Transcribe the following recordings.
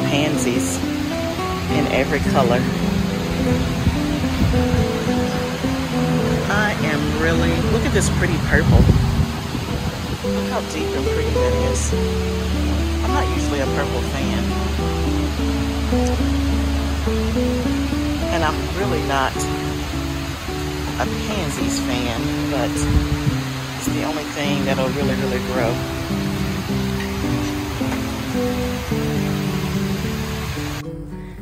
pansies in every color. I am really, look at this pretty purple. Look how deep and pretty that is. I'm not usually a purple fan. And I'm really not a pansies fan, but it's the only thing that'll really, really grow.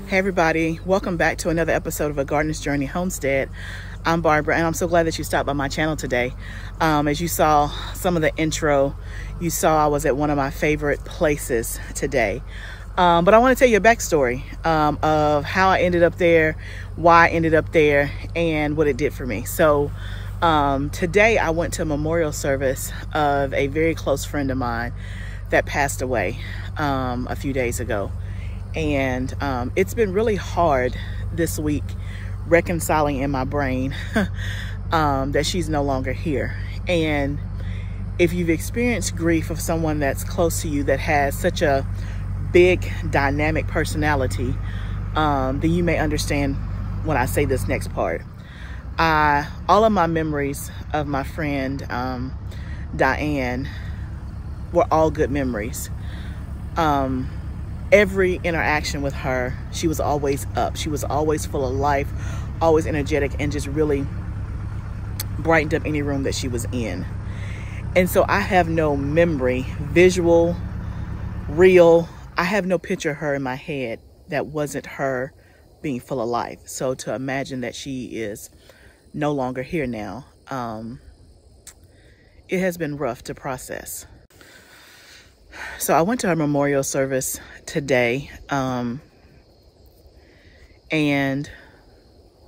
Hey everybody, welcome back to another episode of A Gardener's Journey Homestead. I'm Barbara, and I'm so glad that you stopped by my channel today. As you saw some of the intro, you saw I was at one of my favorite places today. But I want to tell you a backstory of how I ended up there, why I ended up there, and what it did for me. So today I went to a memorial service of a very close friend of mine that passed away a few days ago. And it's been really hard this week reconciling in my brain that she's no longer here. And if you've experienced grief of someone that's close to you that has such a big dynamic personality, then you may understand when I say this next part. All of my memories of my friend Diane were all good memories. Every interaction with her, she was always up. She was always full of life, always energetic, and just really brightened up any room that she was in. And so I have no memory, visual, real, I have no picture of her in my head that wasn't her being full of life. So to imagine that she is no longer here now, it has been rough to process. So I went to her memorial service today, and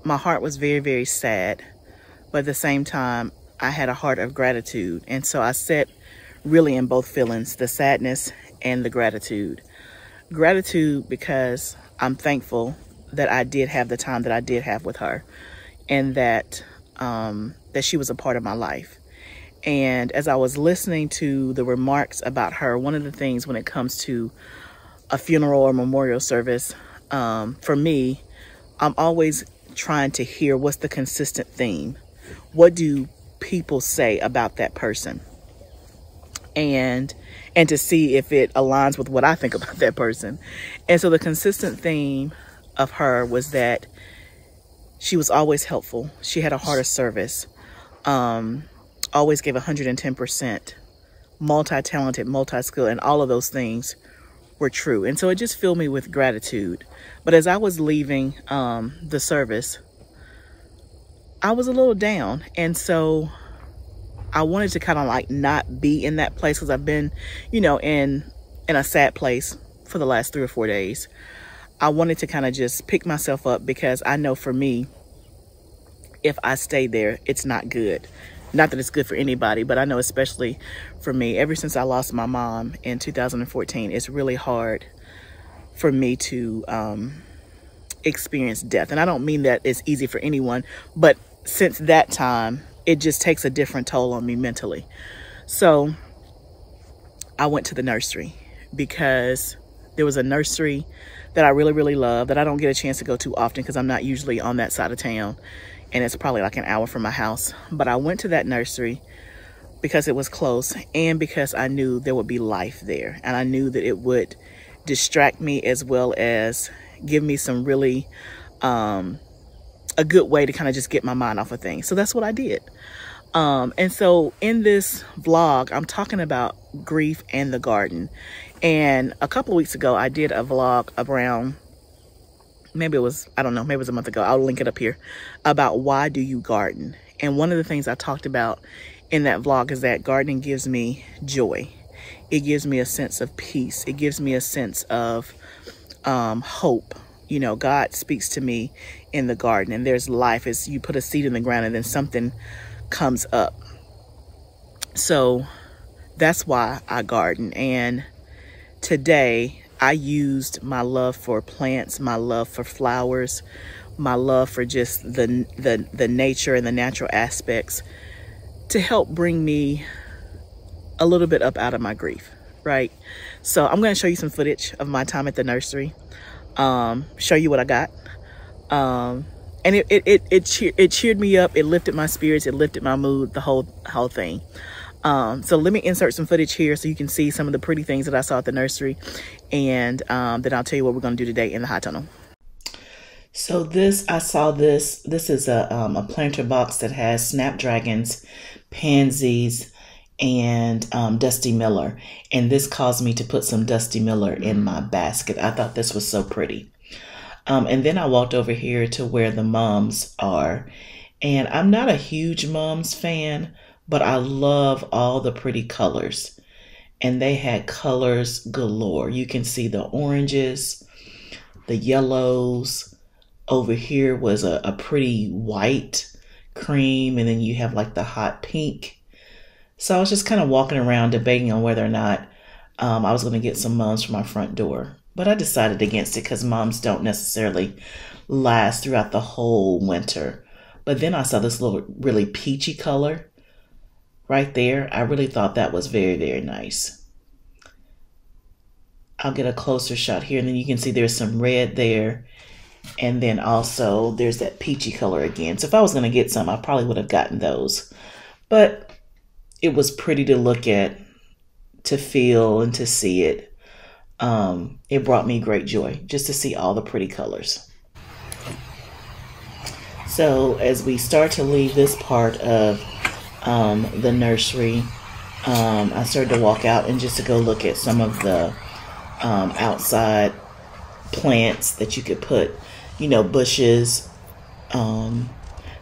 my heart was very, very sad. But at the same time, I had a heart of gratitude. And so I sat really in both feelings, the sadness and the gratitude. Gratitude because I'm thankful that I did have the time that I did have with her, and that that she was a part of my life. And as I was listening to the remarks about her, one of the things when it comes to a funeral or memorial service, for me, I'm always trying to hear what's the consistent theme. What do people say about that person? And to see if it aligns with what I think about that person. And so the consistent theme of her was that she was always helpful. She had a heart of service. Always gave 110%, multi-talented, multi-skilled, and all of those things were true. And so it just filled me with gratitude. But as I was leaving the service, I was a little down. And so I wanted to kind of like not be in that place, because I've been, you know, in a sad place for the last 3 or 4 days. I wanted to kind of just pick myself up, because I know for me, if I stay there, it's not good. Not that it's good for anybody, but I know especially for me, ever since I lost my mom in 2014, it's really hard for me to experience death. And I don't mean that it's easy for anyone, but since that time, it just takes a different toll on me mentally. So I went to the nursery, because there was a nursery that I really, really love that I don't get a chance to go to often, because I'm not usually on that side of town. And it's probably like an hour from my house. But I went to that nursery because it was close, and because I knew there would be life there. And I knew that it would distract me, as well as give me some really, a good way to kind of just get my mind off of things. So that's what I did. And so in this vlog, I'm talking about grief and the garden. And a couple of weeks ago, I did a vlog around, maybe it was, I don't know, maybe it was a month ago. I'll link it up here, about why do you garden? And one of the things I talked about in that vlog is that gardening gives me joy. It gives me a sense of peace. It gives me a sense of hope. You know, God speaks to me in the garden, and there's life as you put a seed in the ground and then something comes up. So that's why I garden. And today I used my love for plants, my love for flowers, my love for just the nature and the natural aspects to help bring me a little bit up out of my grief, right? So I'm going to show you some footage of my time at the nursery, show you what I got. And it cheered me up. It lifted my spirits. It lifted my mood, the whole thing. So let me insert some footage here so you can see some of the pretty things that I saw at the nursery. And then I'll tell you what we're going to do today in the hot tunnel. So I saw this. This is a planter box that has snapdragons, pansies, and Dusty Miller. And this caused me to put some Dusty Miller in my basket. I thought this was so pretty. And then I walked over here to where the mums are. And I'm not a huge mums fan, but I love all the pretty colors. And they had colors galore. You can see the oranges, the yellows. Over here was a pretty white cream, and then you have like the hot pink. So I was just kind of walking around debating on whether or not I was going to get some mums for my front door. But I decided against it because mums don't necessarily last throughout the whole winter. But then I saw this little really peachy color right there. I really thought that was very, very nice. I'll get a closer shot here, and then you can see there's some red there. And then also there's that peachy color again. So if I was going to get some, I probably would have gotten those. But it was pretty to look at, to feel, and to see it. It brought me great joy just to see all the pretty colors. So as we start to leave this part of the nursery, I started to walk out and just to go look at some of the outside plants that you could put, you know, bushes.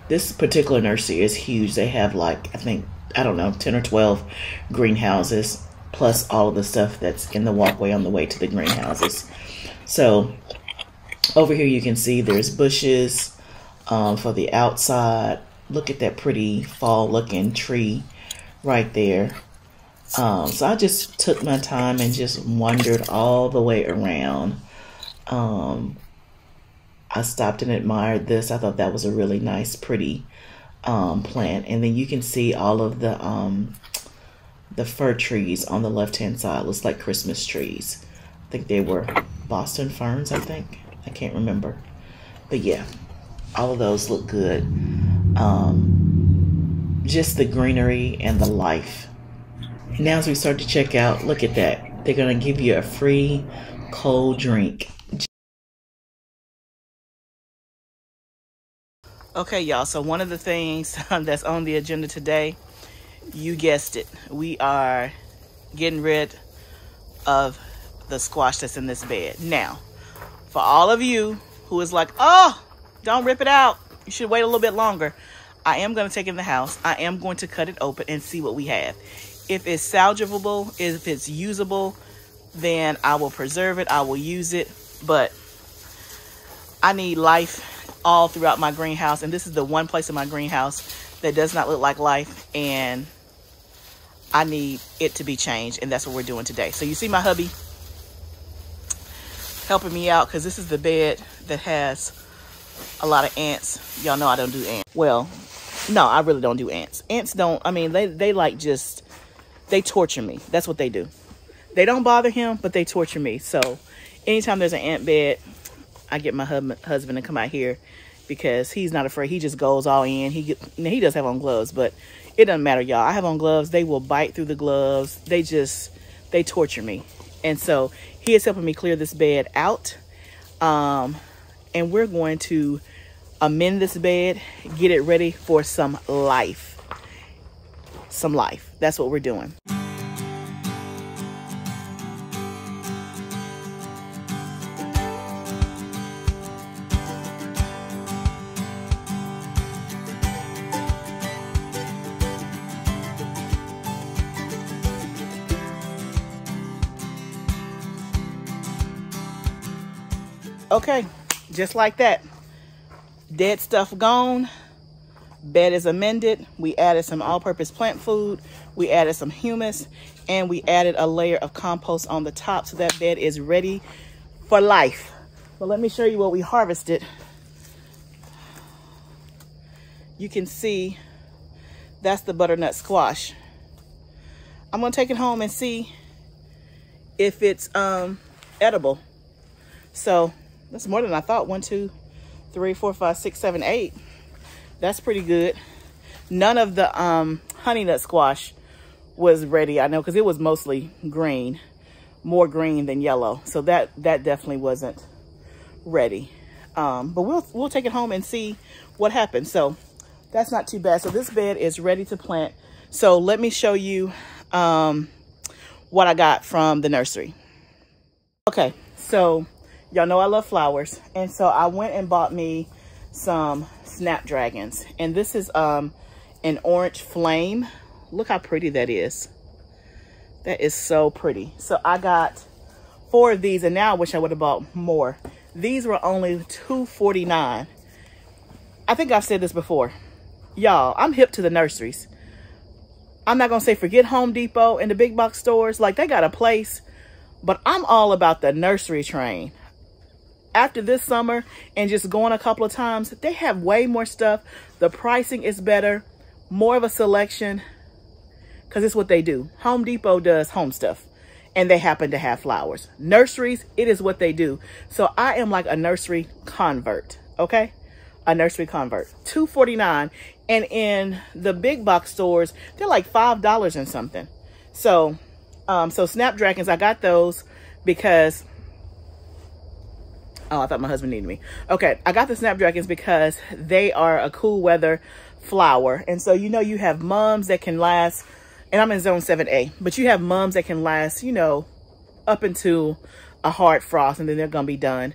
This particular nursery is huge. They have like, I don't know, 10 or 12 greenhouses, plus all of the stuff that's in the walkway on the way to the greenhouses. So over here you can see there's bushes for the outside. Look at that pretty fall looking tree right there. So I just took my time and just wandered all the way around. I stopped and admired this. I thought that was a really nice, pretty plant. And then you can see all of the fir trees on the left-hand side. Looks like Christmas trees. I think they were Boston ferns, I think. I can't remember. But yeah, all of those look good. Just the greenery and the life. Now as we start to check out, look at that. They're going to give you a free cold drink. Okay, y'all, so one of the things that's on the agenda today, you guessed it, we are getting rid of the squash that's in this bed. Now, for all of you who is like, oh, don't rip it out, you should wait a little bit longer, I am going to take it in the house. I am going to cut it open and see what we have. If it's salvageable, if it's usable, then I will preserve it, I will use it, but I need life all throughout my greenhouse, and this is the one place in my greenhouse that does not look like life, and I need it to be changed, and that's what we're doing today. So you see my hubby helping me out because this is the bed that has a lot of ants. Y'all know I don't do ants. Well, no, I really don't do ants. Ants don't, I mean, they like just, they torture me. That's what they do. They don't bother him, but they torture me. So anytime there's an ant bed, I get my husband to come out here because he's not afraid. He just goes all in. He does have on gloves, but it doesn't matter, y'all. I have on gloves. They will bite through the gloves. They torture me. And so he is helping me clear this bed out. And we're going to amend this bed, get it ready for some life. Some life. That's what we're doing. Okay, just like that. Dead stuff gone. Bed is amended. We added some all-purpose plant food. We added some humus. And we added a layer of compost on the top. So that bed is ready for life. But let me show you what we harvested. You can see that's the butternut squash. I'm going to take it home and see if it's edible. So that's more than I thought. 1, 2, 3, 4, 5, 6, 7, 8. That's pretty good. None of the honey nut squash was ready, I know, because it was mostly green, more green than yellow. So that definitely wasn't ready. But we'll take it home and see what happens. So that's not too bad. So this bed is ready to plant. So let me show you what I got from the nursery. Okay, so y'all know I love flowers, and so I went and bought me some snapdragons, and this is an orange flame. Look how pretty that is. That is so pretty. So I got 4 of these, and now I wish I would have bought more. These were only $2.49. I think I've said this before. Y'all, I'm hip to the nurseries. I'm not gonna say forget Home Depot and the big box stores. Like, they got a place, but I'm all about the nursery train. After this summer and just going a couple of times, they have way more stuff. The pricing is better, more of a selection, because it's what they do. Home Depot does home stuff, and they happen to have flowers. Nurseries, it is what they do. So I am like a nursery convert, okay? A nursery convert. $2.49, and in the big box stores, they're like $5 and something. So, so snapdragons, I got those because, oh, I thought my husband needed me. Okay, I got the snapdragons because they are a cool weather flower. And so, you know, you have mums that can last, and I'm in zone 7A, but you have mums that can last, you know, up into a hard frost, and then they're gonna be done.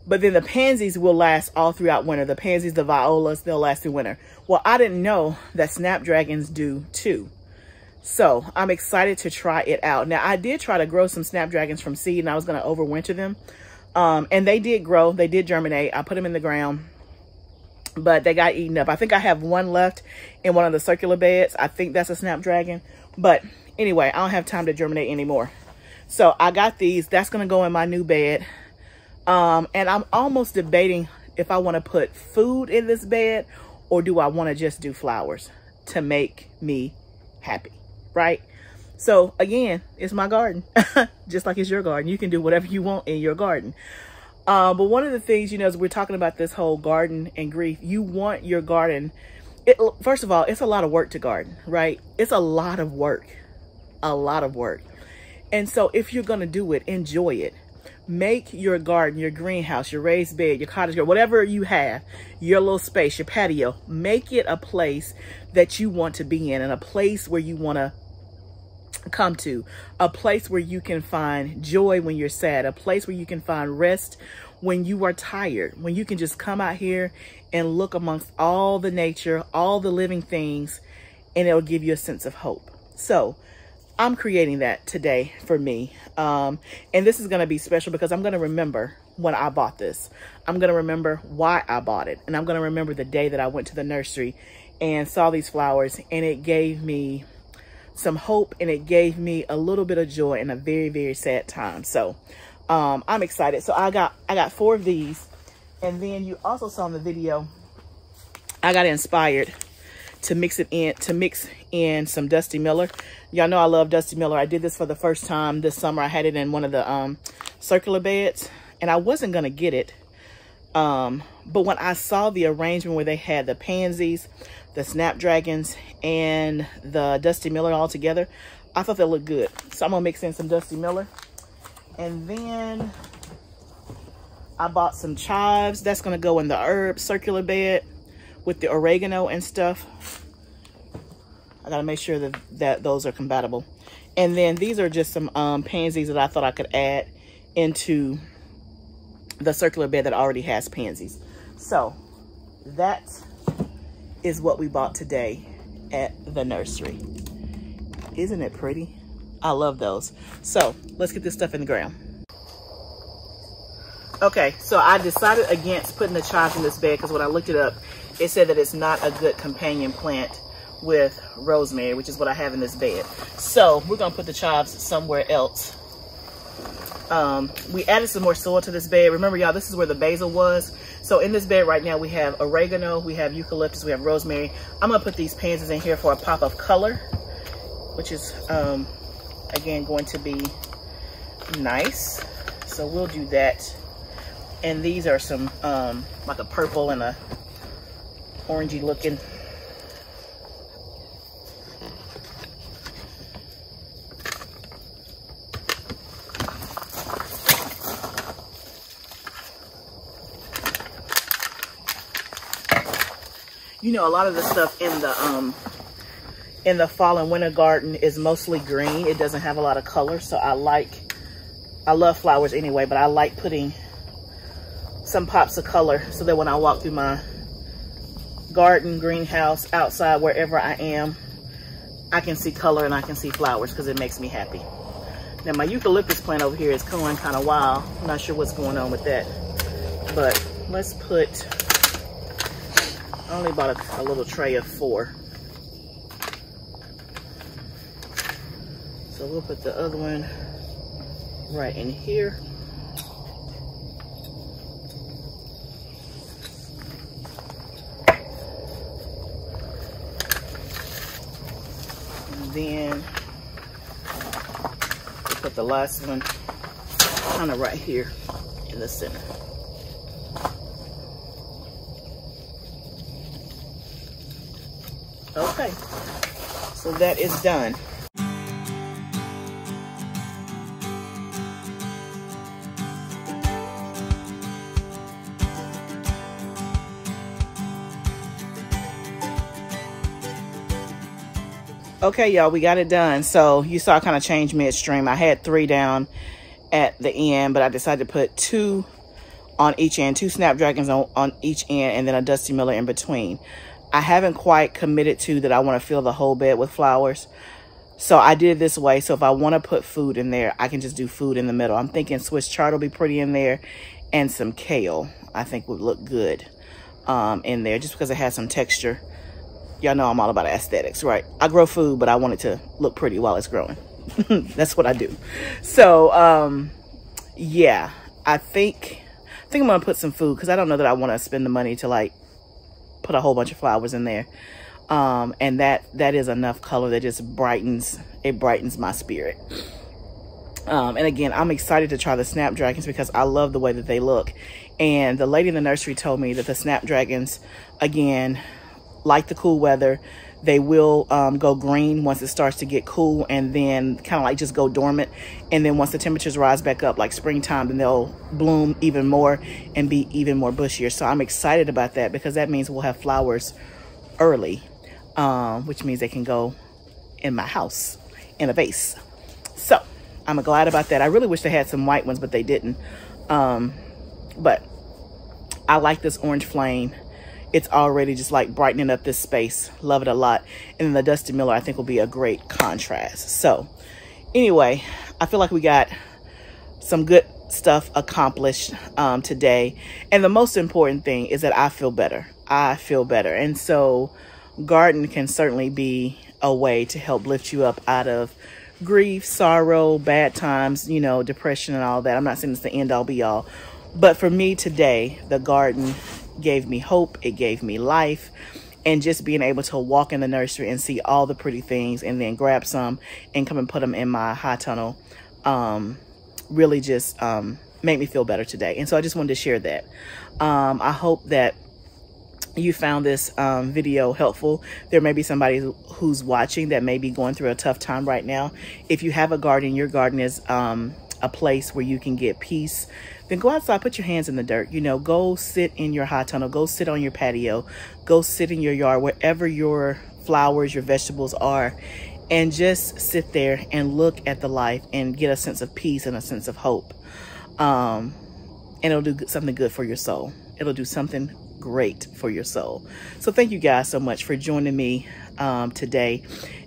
But then the pansies will last all throughout winter. The pansies, the violas, they'll last through winter. Well, I didn't know that snapdragons do too. So I'm excited to try it out. Now, I did try to grow some snapdragons from seed, and I was gonna overwinter them. And they did grow, they did germinate. I put them in the ground, but they got eaten up. I think I have one left in one of the circular beds. I think that's a snapdragon. But anyway, I don't have time to germinate anymore. So I got these. That's gonna go in my new bed. And I'm almost debating if I want to put food in this bed, or do I want to just do flowers to make me happy, right? So again, it's my garden, just like it's your garden. You can do whatever you want in your garden. But one of the things, you know, as we're talking about this whole garden and grief, you want your garden. First of all, it's a lot of work to garden, right? It's a lot of work, a lot of work. And so if you're going to do it, enjoy it. Make your garden, your greenhouse, your raised bed, your cottage garden, whatever you have, your little space, your patio, make it a place that you want to be in, and a place where you want to come to, a place where you can find joy when you're sad, a place where you can find rest when you are tired, when you can just come out here and look amongst all the nature, all the living things, and it'll give you a sense of hope. So I'm creating that today for me. And this is going to be special because I'm going to remember when I bought this. I'm going to remember why I bought it. And I'm going to remember the day that I went to the nursery and saw these flowers, and it gave me some hope, and it gave me a little bit of joy in a very, very sad time. So I'm excited. So I got 4 of these. And then you also saw in the video, I got inspired to mix in some Dusty Miller. Y'all know I love Dusty Miller. I did this for the first time this summer. I had it in one of the circular beds, and I wasn't gonna get it. But when I saw the arrangement where they had the pansies, the snapdragons, and the Dusty Miller all together, I thought that looked good. So I'm gonna mix in some Dusty Miller. And then I bought some chives. That's gonna go in the herb circular bed with the oregano and stuff. I gotta make sure that those are compatible. And then these are just some pansies that I thought I could add into the circular bed that already has pansies. So that is what we bought today at the nursery. Isn't it pretty? I love those. So let's get this stuff in the ground. Okay, so I decided against putting the chives in this bed because when I looked it up, it said that it's not a good companion plant with rosemary, which is what I have in this bed. So we're gonna put the chives somewhere else. We added some more soil to this bed. Remember, y'all, this is where the basil was. So in this bed right now, we have oregano, we have eucalyptus, we have rosemary. I'm gonna put these pansies in here for a pop of color, which is, again, going to be nice. So we'll do that. And these are some like a purple and a orangey looking. You know, a lot of the stuff in the fall and winter garden is mostly green. It doesn't have a lot of color, so I love flowers anyway, but I like putting some pops of color so that when I walk through my garden, greenhouse, outside, wherever I am, I can see color and I can see flowers because it makes me happy. Now my eucalyptus plant over here is going kind of wild. I'm not sure what's going on with that, but let's put, I only bought a little tray of 4. So we'll put the other one right in here. And then we'll put the last one kind of right here in the center. Okay, so that is done. Okay, y'all, we got it done. So you saw I kind of changed midstream. I had 3 down at the end, but I decided to put 2 on each end, 2 snapdragons on each end, and then a Dusty Miller in between. I haven't quite committed to that I want to fill the whole bed with flowers. So I did it this way. So if I want to put food in there, I can just do food in the middle. I'm thinking Swiss chard will be pretty in there, and some kale I think would look good in there just because it has some texture. Y'all know I'm all about aesthetics, right? I grow food, but I want it to look pretty while it's growing. That's what I do. So, yeah, I think I'm going to put some food because I don't know that I want to spend the money to like put a whole bunch of flowers in there. And that is enough color that just brightens my spirit. And again, I'm excited to try the snapdragons because I love the way that they look. And the lady in the nursery told me that the snapdragons, again, like the cool weather, they will go green once it starts to get cool, and then kind of like just go dormant. And then once the temperatures rise back up like springtime, then they'll bloom even more and be even more bushier. So I'm excited about that because that means we'll have flowers early, which means they can go in my house in a vase. So I'm glad about that. I really wish they had some white ones, but they didn't. But I like this orange flame. It's already just like brightening up this space. Love it a lot. And then the Dusty Miller I think will be a great contrast. So anyway, I feel like we got some good stuff accomplished today. And the most important thing is that I feel better. I feel better. And so garden can certainly be a way to help lift you up out of grief, sorrow, bad times, you know, depression and all that. I'm not saying it's the end all be all. But for me today, the garden gave me hope. It gave me life. And just being able to walk in the nursery and see all the pretty things and then grab some and come and put them in my high tunnel really just made me feel better today. And so I just wanted to share that. I hope that you found this video helpful. There may be somebody who's watching that may be going through a tough time right now. If you have a garden, your garden is a place where you can get peace, then go outside, put your hands in the dirt, you know, go sit in your high tunnel, go sit on your patio, go sit in your yard, wherever your flowers, your vegetables are, and just sit there and look at the life and get a sense of peace and a sense of hope. And it'll do something good for your soul. It'll do something great for your soul. So thank you guys so much for joining me today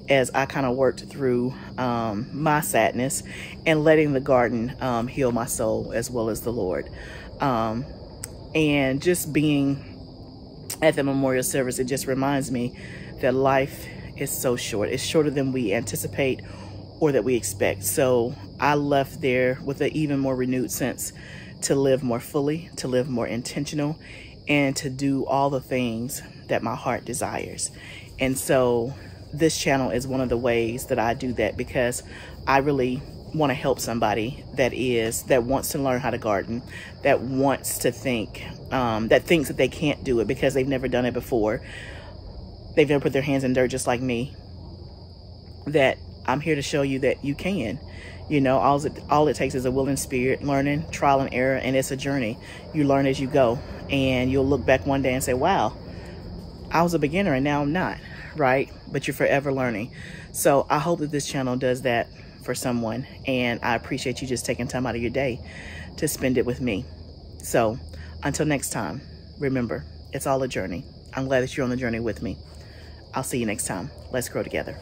as I kind of worked through my sadness and letting the garden heal my soul as well as the Lord. And just being at the memorial service, it just reminds me that life is so short. It's shorter than we anticipate or that we expect. So I left there with an even more renewed sense to live more fully, to live more intentional, and to do all the things that my heart desires. And so this channel is one of the ways that I do that, because I really want to help somebody that wants to learn how to garden, that wants to think, that thinks that they can't do it because they've never done it before. They've never put their hands in dirt just like me. That I'm here to show you that you can. You know, all it takes is a willing spirit, learning, trial and error, and it's a journey. You learn as you go, and you'll look back one day and say, wow, I was a beginner and now I'm not, right? But you're forever learning. So I hope that this channel does that for someone, and I appreciate you just taking time out of your day to spend it with me. So until next time, remember, it's all a journey. I'm glad that you're on the journey with me. I'll see you next time. Let's grow together.